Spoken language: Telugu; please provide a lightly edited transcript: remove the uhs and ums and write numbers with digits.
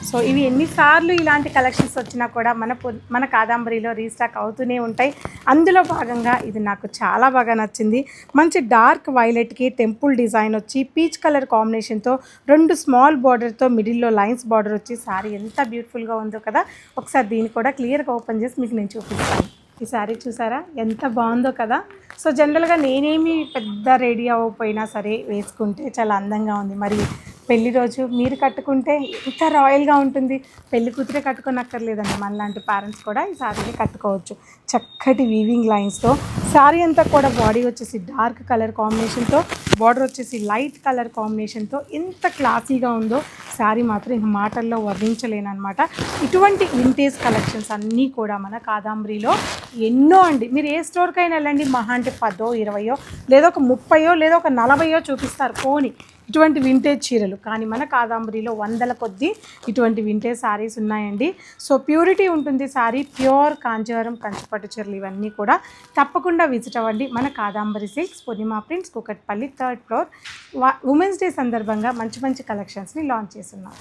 సో ఇవి ఎన్నిసార్లు ఇలాంటి కలెక్షన్స్ వచ్చినా కూడా మన కాదంబరిలో రీస్టాక్ అవుతూనే ఉంటాయి. అందులో భాగంగా ఇది నాకు చాలా బాగా నచ్చింది. మంచి డార్క్ వైలెట్కి టెంపుల్ డిజైన్ వచ్చి పీచ్ కలర్ కాంబినేషన్తో 2 స్మాల్ బార్డర్తో మిడిల్లో లైన్స్ బార్డర్ వచ్చి శారీ ఎంత బ్యూటిఫుల్గా ఉందో కదా. ఒకసారి దీన్ని కూడా క్లియర్గా ఓపెన్ చేసి మీకు నేను చూపిస్తాను. ఈ శారీ చూసారా ఎంత బాగుందో కదా. సో జనరల్గా నేనేమి పెద్ద రెడీ అవ్వకపోయినా సరే వేసుకుంటే చాలా అందంగా ఉంది. మరి పెళ్లి రోజు మీరు కట్టుకుంటే ఎంత రాయల్గా ఉంటుంది. పెళ్లి కూతురే కట్టుకోనక్కర్లేదండి, మనలాంటి పేరెంట్స్ కూడా ఈ శారీని కట్టుకోవచ్చు. చక్కటి వీవింగ్ లైన్స్తో శారీ అంతా కూడా బాడీ వచ్చేసి డార్క్ కలర్ కాంబినేషన్తో, బార్డర్ వచ్చేసి లైట్ కలర్ కాంబినేషన్తో ఎంత క్లాసీగా ఉందో శారీ మాత్రం ఇంక మాటల్లో వర్ణించలేను అనమాట. ఇటువంటి వింటేజ్ కలెక్షన్స్ అన్నీ కూడా మన కాదంబరిలో ఎన్నో అండి. మీరు ఏ స్టోర్కైనా వెళ్ళండి, మహా అంటే 10, 20 లేదా ఒక 30 లేదా ఒక 40 చూపిస్తారు పోని ఇటువంటి వింటేజ్ చీరలు. కానీ మన కాదంబరిలో వందల కొద్దీ ఇటువంటి వింటేజ్ శారీస్ ఉన్నాయండి. సో ప్యూరిటీ ఉంటుంది శారీ, ప్యూర్ కాంజీవరం కంచిపట్టు చీరలు ఇవన్నీ కూడా తప్పకుండా విజిట్ అవ్వండి. మన Kadambari silks, Poornima prints, Kukatpally 3rd floor. Women's day సందర్భంగా మంచి మంచి కలెక్షన్స్ని లాంచ్ చేస్తున్నాం.